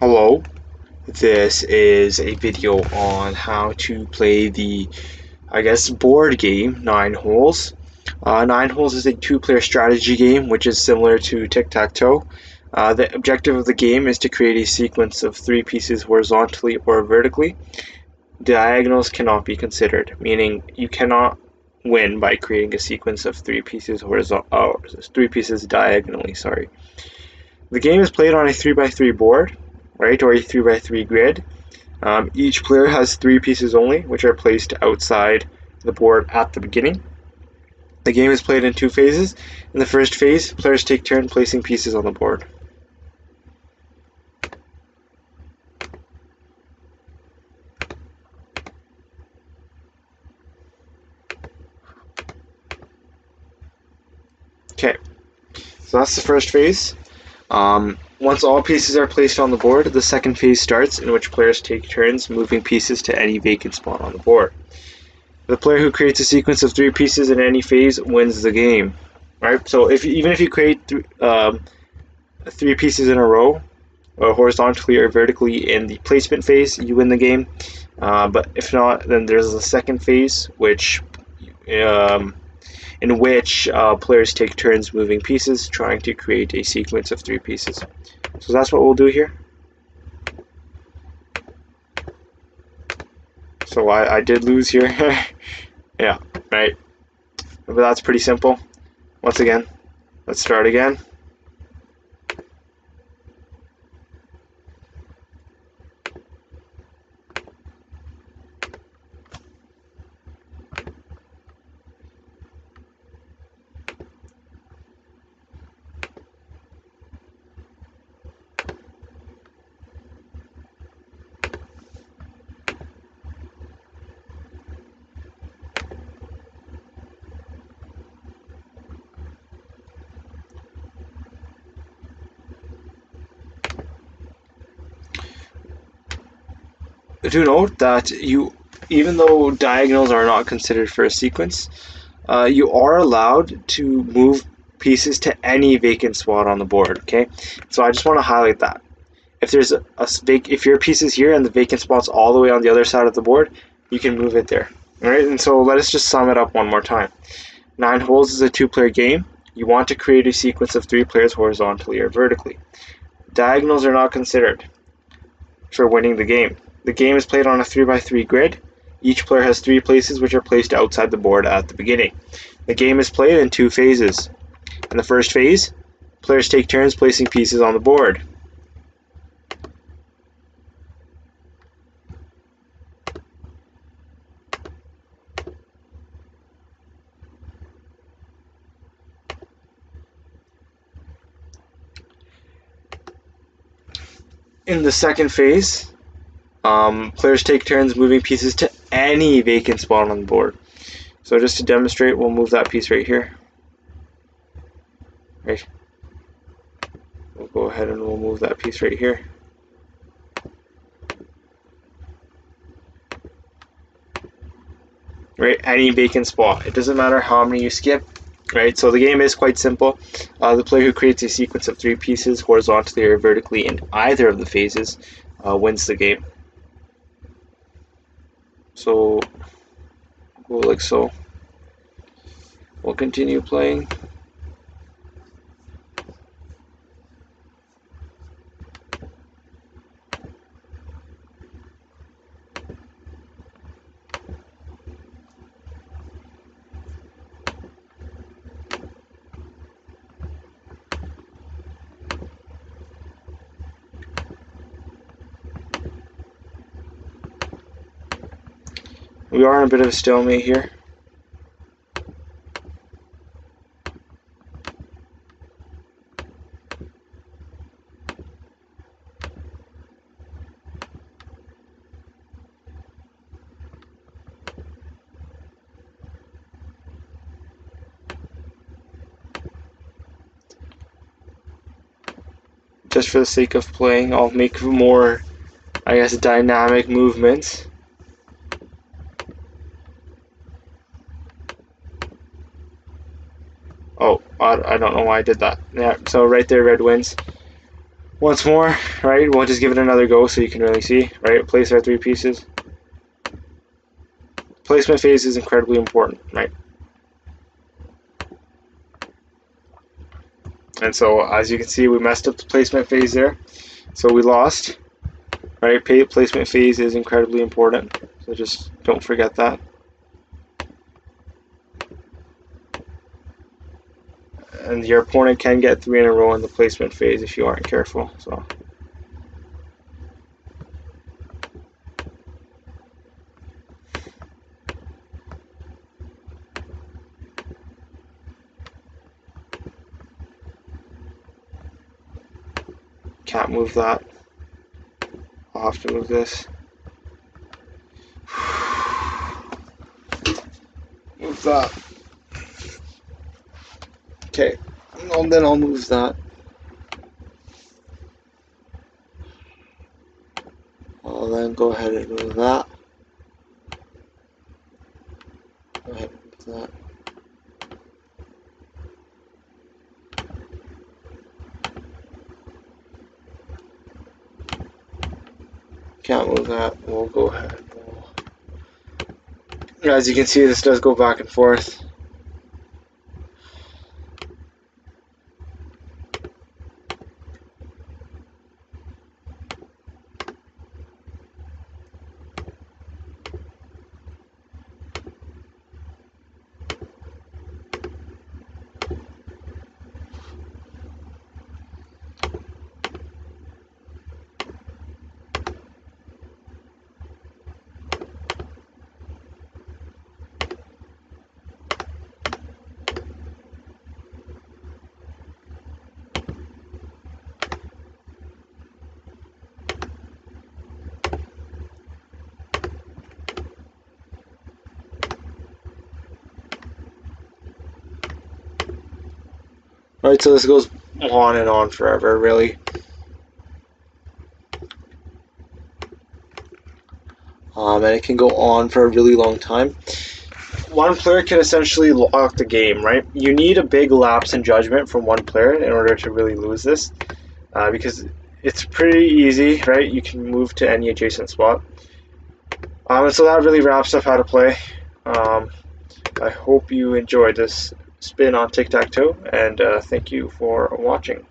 Hello, this is a video on how to play the, board game Nine Holes. Nine Holes is a two-player strategy game which is similar to tic-tac-toe. The objective of the game is to create a sequence of three pieces horizontally or vertically. Diagonals cannot be considered, meaning you cannot win by creating a sequence of three pieces diagonally. Sorry. The game is played on a 3x3 board, right, or a 3x3 grid. Each player has three pieces only, which are placed outside the board at the beginning. The game is played in two phases. In the first phase, players take turn placing pieces on the board. Okay, so that's the first phase. Once all pieces are placed on the board, the second phase starts, in which players take turns moving pieces to any vacant spot on the board. The player who creates a sequence of three pieces in any phase wins the game. Right? So even if you create three pieces in a row, horizontally or vertically in the placement phase, you win the game. But if not, then there's a second phase, in which players take turns moving pieces, trying to create a sequence of three pieces. So that's what we'll do here. So I did lose here. Yeah, right. But that's pretty simple. Once again, let's start again. Do note that even though diagonals are not considered for a sequence, you are allowed to move pieces to any vacant spot on the board. Okay, so I just want to highlight that. If your piece is here and the vacant spot's all the way on the other side of the board, you can move it there. All right, and so let us just sum it up one more time. Nine Holes is a two-player game. You want to create a sequence of three players horizontally or vertically. Diagonals are not considered for winning the game. The game is played on a 3x3 grid. Each player has three places which are placed outside the board at the beginning. The game is played in two phases. In the first phase, players take turns placing pieces on the board. In the second phase, players take turns moving pieces to any vacant spot on the board. So just to demonstrate, we'll move that piece right here. Right. We'll go ahead and we'll move that piece right here. Right, any vacant spot. It doesn't matter how many you skip. Right, so the game is quite simple. The player who creates a sequence of three pieces horizontally or vertically in either of the phases wins the game. So go like so. We'll continue playing. We are in a bit of a stalemate here. Just for the sake of playing, I'll make more, dynamic movements. Oh, I don't know why I did that. Yeah, so right there, red wins. Once more, right? We'll just give it another go so you can really see, right? Place our 3 pieces. Placement phase is incredibly important, right? And so, as you can see, we messed up the placement phase there. So we lost, right? Placement phase is incredibly important. So just don't forget that. And your opponent can get 3 in a row in the placement phase if you aren't careful. So. Can't move that. I'll have to move this. Move that. Okay, and then I'll move that. I'll then go ahead and move that. Go ahead and move that. Can't move that. We'll go ahead. As you can see, this does go back and forth. Alright, so this goes on and on forever, really. And it can go on for a really long time. One player can essentially lock the game, right? You need a big lapse in judgment from one player in order to really lose this, because it's pretty easy, right? You can move to any adjacent spot. And so that really wraps up how to play. I hope you enjoyed this spin on tic-tac-toe, and thank you for watching.